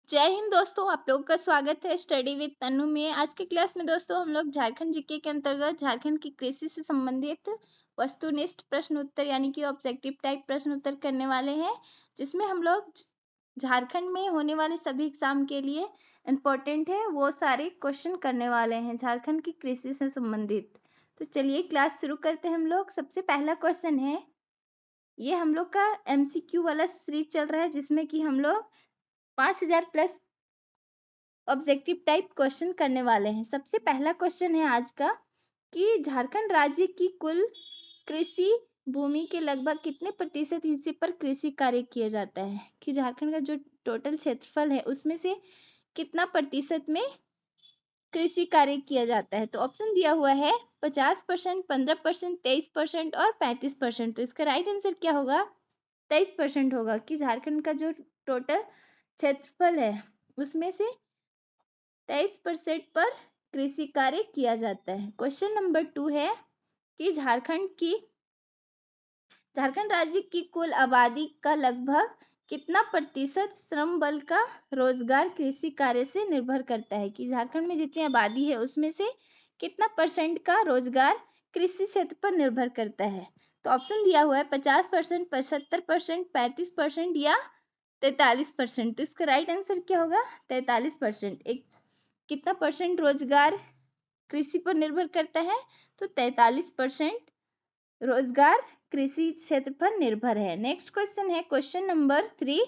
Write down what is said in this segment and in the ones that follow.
जय हिंद दोस्तों, आप लोगों का स्वागत है स्टडी विद तनु में। आज के क्लास में दोस्तों हम लोग झारखंड जीके के अंतर्गत झारखंड की कृषि से संबंधित वस्तुनिष्ठ प्रश्न उत्तर यानी कि ऑब्जेक्टिव टाइप प्रश्न उत्तर करने वाले हैं, जिसमें हम लोग झारखंड में होने वाले सभी एग्जाम के लिए इम्पोर्टेंट है वो सारे क्वेश्चन करने वाले हैं झारखंड की कृषि से संबंधित। तो चलिए क्लास शुरू करते हैं हम लोग। सबसे पहला क्वेश्चन है, ये हम लोग का MCQ वाला सीरीज चल रहा है जिसमें कि हम लोग 5000 प्लस ऑब्जेक्टिव टाइप क्वेश्चन करने वाले हैं। सबसे पहला क्वेश्चन है आज का कि झारखंड राज्य की कुल कृषि भूमि के लगभग कितने प्रतिशत हिस्से पर कृषि कार्य किया जाता है, कि झारखंड का जो टोटल क्षेत्रफल है उसमें से कितना प्रतिशत में कृषि कार्य किया जाता है। तो ऑप्शन दिया हुआ है 50%, 15%, 23% और 35%। तो इसका राइट आंसर क्या होगा? 23% होगा, कि झारखंड का जो टोटल क्षेत्रफल है उसमें से 23% पर कृषि कार्य किया जाता है। क्वेश्चन नंबर 2 है कि झारखंड राज्य की कुल आबादी का लगभग कितना प्रतिशत श्रम बल का रोजगार कृषि कार्य से निर्भर करता है, कि झारखंड में जितनी आबादी है उसमें से कितना परसेंट का रोजगार कृषि क्षेत्र पर निर्भर करता है। तो ऑप्शन दिया हुआ है 50%, 75%, 35% या 43%। तो इसका राइट आंसर क्या होगा? 43%। एक कितना परसेंट रोजगार कृषि पर निर्भर करता है? तो 43% रोजगार कृषि क्षेत्र पर निर्भर है। नेक्स्ट क्वेश्चन है क्वेश्चन नंबर 3,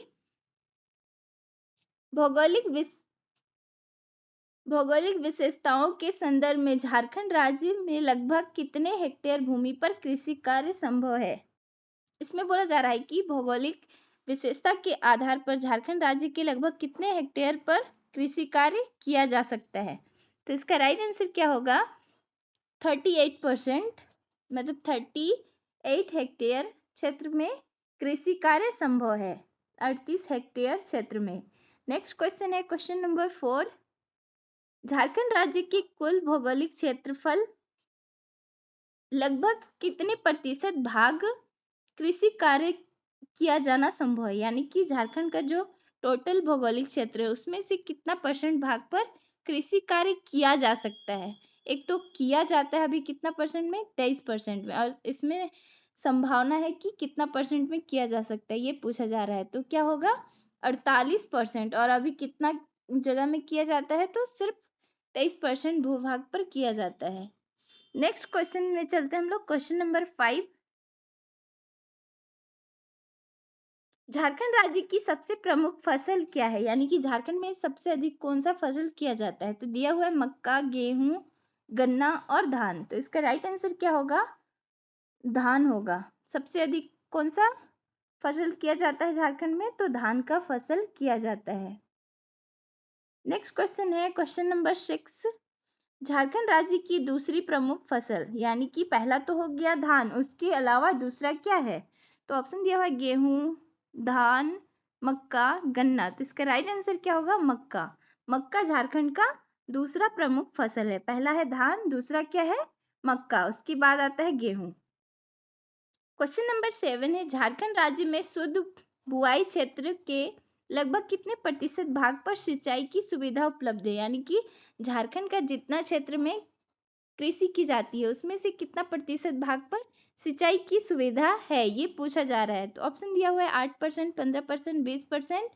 भौगोलिक विशेषताओं के संदर्भ में झारखंड राज्य में लगभग कितने हेक्टेयर भूमि पर कृषि कार्य संभव है। इसमें बोला जा रहा है कि भौगोलिक विशेषता के आधार पर झारखंड राज्य के लगभग कितने हेक्टेयर पर कृषि कार्य किया जा सकता है। तो इसका राइट आंसर क्या होगा? 38%, मतलब 38 हेक्टेयर क्षेत्र में कृषि कार्य संभव है, 38 हेक्टेयर क्षेत्र में। नेक्स्ट क्वेश्चन है क्वेश्चन नंबर 4, झारखंड राज्य की कुल भौगोलिक क्षेत्रफल लगभग कितने प्रतिशत भाग कृषि कार्य किया जाना संभव है, यानी कि झारखंड का जो टोटल भौगोलिक क्षेत्र है उसमें से कितना परसेंट भाग पर कृषि कार्य किया जा सकता है। एक तो किया जाता है अभी कितना परसेंट में? 23% में, और इसमें संभावना है कि कितना परसेंट में किया जा सकता है ये पूछा जा रहा है। तो क्या होगा? 48%। और अभी कितना जगह में किया जाता है? तो सिर्फ 23% भूभाग पर किया जाता है। नेक्स्ट क्वेश्चन में चलते हैं हम लोग। क्वेश्चन नंबर 5, झारखंड राज्य की सबसे प्रमुख फसल क्या है, यानी कि झारखंड में सबसे अधिक कौन सा फसल किया जाता है। तो दिया हुआ है मक्का, गेहूं, गन्ना और धान। तो इसका राइट आंसर क्या होगा? धान होगा। सबसे अधिक कौन सा फसल किया जाता है झारखंड में? तो धान का फसल किया जाता है। नेक्स्ट क्वेश्चन है क्वेश्चन नंबर 6, झारखंड राज्य की दूसरी प्रमुख फसल, यानी कि पहला तो हो गया धान, उसके अलावा दूसरा क्या है। तो ऑप्शन दिया हुआ है गेहूं, धान, मक्का, गन्ना। तो इसका राइट आंसर क्या होगा? मक्का। मक्का झारखंड का दूसरा प्रमुख फसल है। पहला है धान, दूसरा क्या है? मक्का, उसके बाद आता है गेहूं। क्वेश्चन नंबर 7 है, झारखंड राज्य में शुद्ध बुआई क्षेत्र के लगभग कितने प्रतिशत भाग पर सिंचाई की सुविधा उपलब्ध है, यानी कि झारखंड का जितना क्षेत्र में कृषि की जाती है उसमें से कितना प्रतिशत भाग पर सिंचाई की सुविधा है ये पूछा जा रहा है। तो ऑप्शन दिया हुआ है 8%, 15%, 20%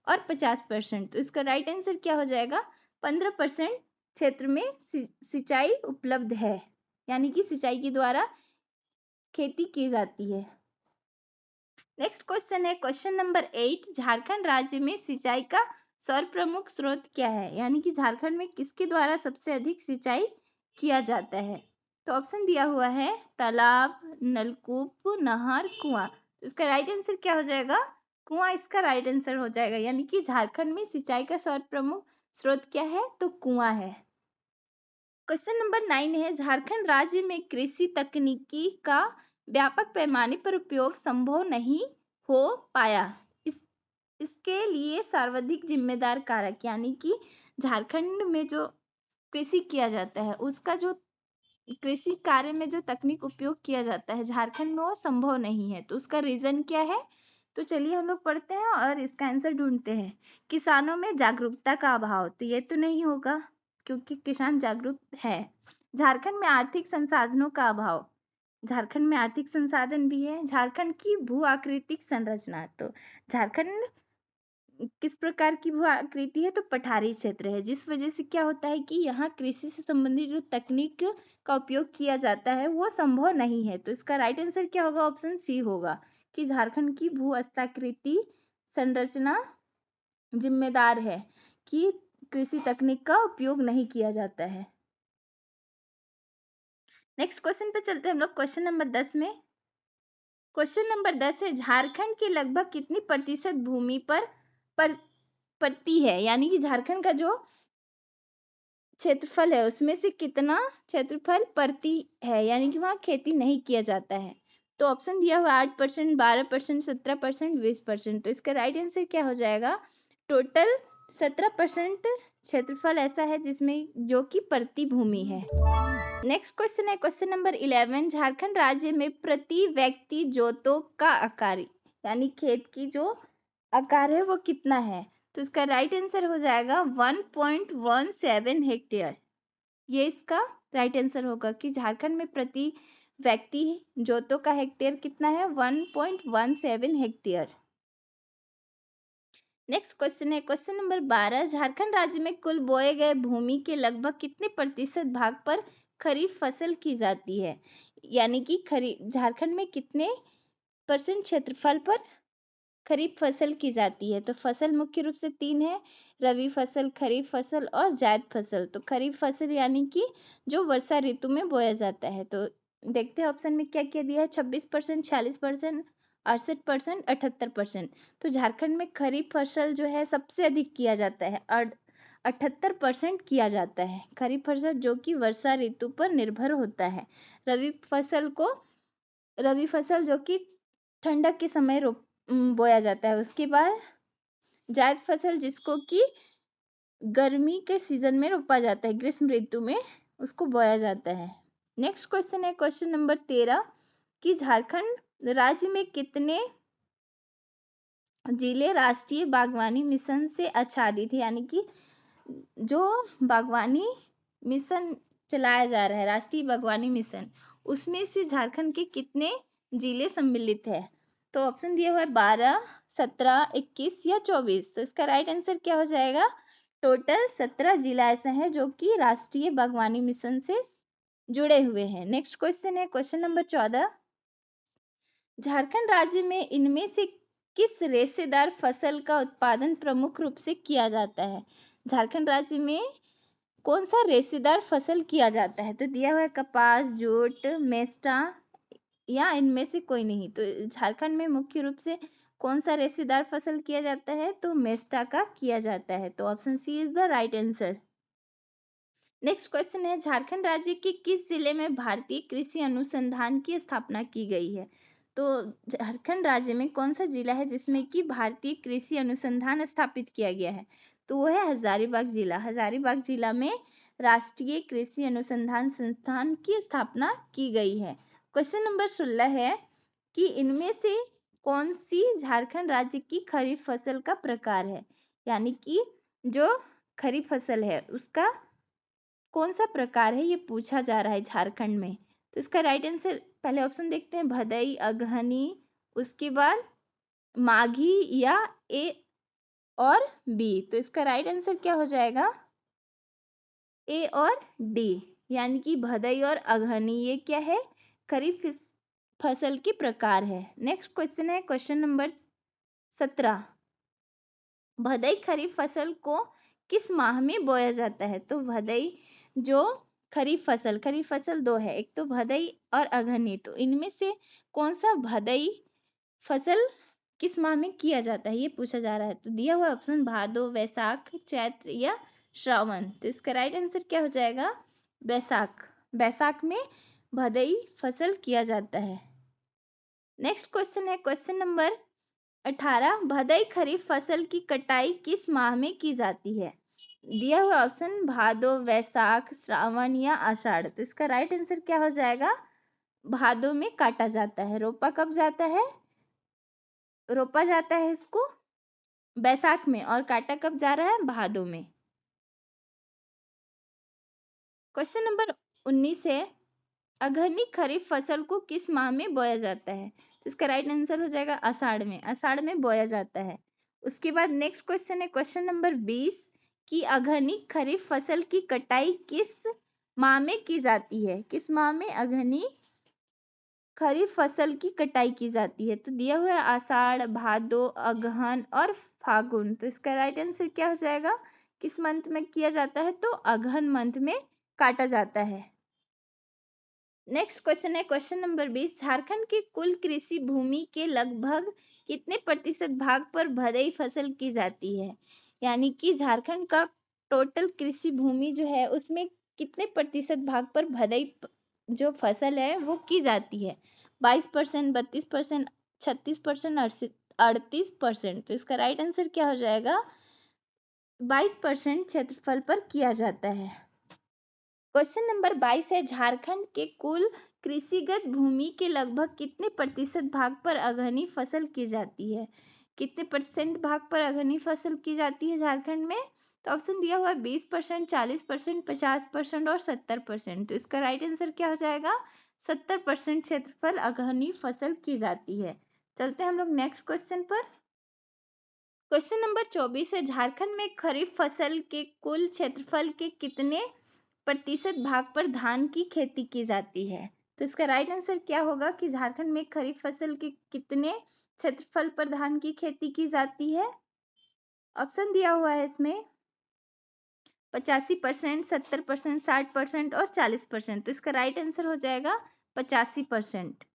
और 50%। तो इसका राइट आंसर क्या हो जाएगा? 15% क्षेत्र में सिंचाई उपलब्ध है, यानी कि सिंचाई के द्वारा खेती की जाती है। नेक्स्ट क्वेश्चन है क्वेश्चन नंबर 8, झारखंड राज्य में सिंचाई का सर्वप्रमुख स्रोत क्या है, यानी कि झारखंड में किसके द्वारा सबसे अधिक सिंचाई किया जाता है। तो ऑप्शन दिया हुआ है तालाब, नलकूप, नहर, कुआं। तो इसका राइट आंसर क्या हो जाएगा? कुआं इसका राइट आंसर हो जाएगा, यानी कि झारखंड में सिंचाई का सर्वप्रमुख स्रोत क्या है? तो कुआं है। क्वेश्चन नंबर 9 है, झारखंड राज्य में कृषि तकनीकी का व्यापक पैमाने पर उपयोग संभव नहीं हो पाया, इस इसके लिए सर्वाधिक जिम्मेदार कारक, यानी कि झारखंड में जो कृषि किया जाता है उसका जो कृषि कार्य में जो तकनीक उपयोग किया जाता है झारखंड में वो संभव नहीं है। तो उसका रीजन क्या है? तो चलिए हम लोग पढ़ते हैं और इसका आंसर ढूंढते हैं। किसानों में जागरूकता का अभाव, तो ये तो नहीं होगा क्योंकि किसान जागरूक है। झारखंड में आर्थिक संसाधनों का अभाव, झारखंड में आर्थिक संसाधन भी है। झारखंड की भू आकृतिक संरचना, तो झारखंड किस प्रकार की भू आकृति है, तो पठारी क्षेत्र है, जिस वजह से क्या होता है कि यहाँ कृषि से संबंधित जो तकनीक का उपयोग किया जाता है वो संभव नहीं है। तो इसका राइट आंसर क्या होगा, ऑप्शन सी होगा कि झारखंड की भू आकृति संरचना जिम्मेदार है कि कृषि तकनीक का उपयोग नहीं किया जाता है। नेक्स्ट क्वेश्चन पे चलते हैं हम लोग क्वेश्चन नंबर 10 में। क्वेश्चन नंबर 10 है, झारखंड की लगभग कितनी प्रतिशत भूमि पर पड़ती है, यानी कि झारखंड का जो क्षेत्रफल है उसमें से कितना क्षेत्रफल पड़ती है, यानी कि वहां खेती नहीं किया जाता है। तो ऑप्शन दिया हुआ 8%, 12%, 17%, 20%। तो इसका राइट आंसर क्या हो जाएगा, टोटल 17% क्षेत्रफल ऐसा है जिसमें जो कि पड़ती भूमि है। नेक्स्ट क्वेश्चन है क्वेश्चन नंबर 11, झारखंड राज्य में प्रति व्यक्ति जोतों का आकार, यानी खेत की जो आकार है वो कितना है। तो इसका राइट आंसर हो जाएगा 1.17 हेक्टेयर। ये इसका राइट आंसर होगा कि झारखंड में प्रति व्यक्ति जोतों का हेक्टेयर कितना है, 1.17 हेक्टेयर। नेक्स्ट क्वेश्चन है क्वेश्चन नंबर 12, झारखंड राज्य में कुल बोए गए भूमि के लगभग कितने प्रतिशत भाग पर खरीफ फसल की जाती है, यानी कि झारखंड में कितने परसेंट क्षेत्रफल पर खरीफ फसल की जाती है। तो फसल मुख्य रूप से 3 है, रबी फसल, खरीफ फसल और जायद फसल। तो खरीफ फसल यानी कि जो वर्षा ऋतु में बोया जाता है। तो देखते हैं ऑप्शन में क्या क्या दिया है, 26%, 46%, 68%, 78%। तो झारखंड में खरीफ फसल जो है सबसे अधिक किया जाता है और 78% किया जाता है खरीफ फसल, जो कि वर्षा ऋतु पर निर्भर होता है। रबी फसल जो कि ठंडक के समय बोया जाता है। उसके बाद जायद फसल जिसको कि गर्मी के सीजन में रोपा जाता है, ग्रीष्म ऋतु में उसको बोया जाता है। नेक्स्ट क्वेश्चन है क्वेश्चन नंबर 13 कि झारखंड राज्य में कितने जिले राष्ट्रीय बागवानी मिशन से आच्छादित है, यानी कि जो बागवानी मिशन चलाया जा रहा है, राष्ट्रीय बागवानी मिशन, उसमें से झारखंड के कितने जिले सम्मिलित है। तो ऑप्शन दिया हुआ है 12, 17, 21 या 24। तो इसका राइट आंसर क्या हो जाएगा, टोटल 17 जिला ऐसा है जो कि राष्ट्रीय बागवानी मिशन से जुड़े हुए हैं। नेक्स्ट क्वेश्चन है क्वेश्चन नंबर 14, झारखंड राज्य में इनमें से किस रेशेदार फसल का उत्पादन प्रमुख रूप से किया जाता है। झारखंड राज्य में कौन सा रेशेदार फसल किया जाता है। तो दिया हुआ है कपास, जूट, मेस्टा या इनमें से कोई नहीं। तो झारखंड में मुख्य रूप से कौन सा रेशेदार फसल किया जाता है, तो मेस्टा का किया जाता है। तो option C is the right answer. Next question है, झारखंड राज्य के किस जिले में भारतीय कृषि अनुसंधान की स्थापना की गई है। तो झारखंड राज्य में कौन सा जिला है जिसमें कि भारतीय कृषि अनुसंधान स्थापित किया गया है, तो वो है हजारीबाग जिला। हजारीबाग जिला में राष्ट्रीय कृषि अनुसंधान संस्थान की स्थापना की गई है। क्वेश्चन नंबर 16 है कि इनमें से कौन सी झारखंड राज्य की खरीफ फसल का प्रकार है, यानी कि जो खरीफ फसल है उसका कौन सा प्रकार है, ये पूछा जा रहा है झारखंड में। तो इसका राइट आंसर पहले ऑप्शन देखते हैं, भदई, अगहनी, उसके बाद माघी या ए और बी। तो इसका राइट आंसर क्या हो जाएगा, ए और डी, यानी कि भदई और अगहनी ये क्या है, खरीफ फसल के प्रकार है। नेक्स्ट क्वेश्चन है क्वेश्चन नंबर 17, भदई खरीफ फसल को किस माह में बोया जाता है। तो भदई जो खरीफ फसल दो है, एक तो भदई और अगहनी। तो इनमें से कौन सा भदई फसल किस माह में किया जाता है, ये पूछा जा रहा है। तो दिया हुआ ऑप्शन भादो, वैशाख, चैत्र या श्रावण। तो इसका राइट आंसर क्या हो जाएगा, वैशाख। वैशाख में भदई फसल किया जाता है। नेक्स्ट क्वेश्चन है क्वेश्चन नंबर 18, भदई खरीफ फसल की कटाई किस माह में की जाती है। दिया हुआ ऑप्शन भादो, वैशाख, श्रावण या आषाढ़। तो इसका राइट आंसर क्या हो जाएगा, भादो में काटा जाता है। रोपा कब जाता है, रोपा जाता है इसको बैसाख में और काटा कब जा रहा है? भादों में। क्वेश्चन नंबर 19 है, अघनी खरीफ फसल को किस माह में बोया जाता है? तो इसका राइट आंसर हो जाएगा आषाढ़ में। आषाढ़ में बोया जाता है। उसके बाद नेक्स्ट क्वेश्चन है क्वेश्चन नंबर 20 कि अघनी खरीफ फसल की कटाई किस माह में की जाती है? किस माह में अघनी खरीफ फसल की कटाई की जाती है? तो दिया हुआ है आषाढ़, भादो, अगहन और फागुन। तो इसका राइट आंसर क्या हो जाएगा? किस मंथ में किया जाता है? तो अगहन मंथ में काटा जाता है। नेक्स्ट क्वेश्चन है क्वेश्चन नंबर 20, झारखंड की कुल कृषि भूमि के लगभग कितने प्रतिशत भाग पर भदई फसल की जाती है? यानी कि झारखंड का टोटल कृषि भूमि जो है उसमें कितने प्रतिशत भाग पर भदई जो फसल है वो की जाती है? 22%, 32%, 36%, 38%। तो इसका राइट आंसर क्या हो जाएगा? 22% क्षेत्रफल पर किया जाता है। क्वेश्चन नंबर 22 है, झारखंड के कुल कृषिगत भूमि के लगभग कितने प्रतिशत भाग पर अघनी फसल की जाती है? कितने परसेंट भाग पर अघनी फसल की जाती है झारखंड में? तो ऑप्शन दिया हुआ है 20%, 40%, 50% और 70%। तो इसका राइट आंसर क्या हो जाएगा? 70% क्षेत्रफल अघनी फसल की जाती है। चलते हैं हम लोग नेक्स्ट क्वेश्चन पर। क्वेश्चन नंबर 24 है, झारखंड में खरीफ फसल के कुल क्षेत्रफल के कितने प्रतिशत भाग पर धान की खेती की जाती है? तो इसका राइट आंसर क्या होगा कि झारखंड में खरीफ फसल के कितने क्षेत्रफल पर धान की खेती की जाती है? ऑप्शन दिया हुआ है इसमें 85%, 70%, 60% और 40%। तो इसका राइट आंसर हो जाएगा 85%।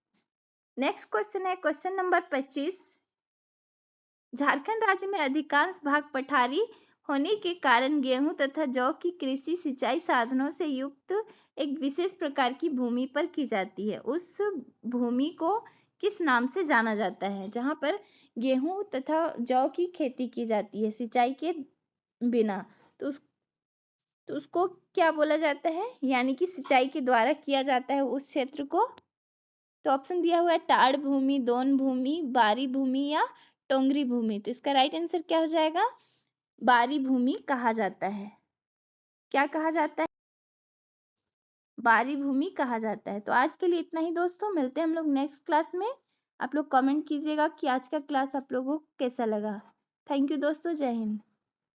नेक्स्ट क्वेश्चन है क्वेश्चन नंबर 25, झारखंड राज्य में अधिकांश भाग पठारी होने के कारण गेहूं तथा जौ की कृषि सिंचाई साधनों से युक्त एक विशेष प्रकार की भूमि पर की जाती है। उस भूमि को किस नाम से जाना जाता है जहां पर गेहूं तथा जौ की खेती की जाती है सिंचाई के बिना? तो उसको क्या बोला जाता है? यानी कि सिंचाई के द्वारा किया जाता है उस क्षेत्र को। तो ऑप्शन दिया हुआ है टाड़ भूमि, दोन भूमि, बारी भूमि या टोंगरी भूमि। तो इसका राइट आंसर क्या हो जाएगा? बारी भूमि कहा जाता है। क्या कहा जाता है? बारी भूमि कहा जाता है। तो आज के लिए इतना ही दोस्तों, मिलते हैं हम लोग नेक्स्ट क्लास में। आप लोग कमेंट कीजिएगा कि आज का क्लास आप लोगों को कैसा लगा। थैंक यू दोस्तों, जय हिंद।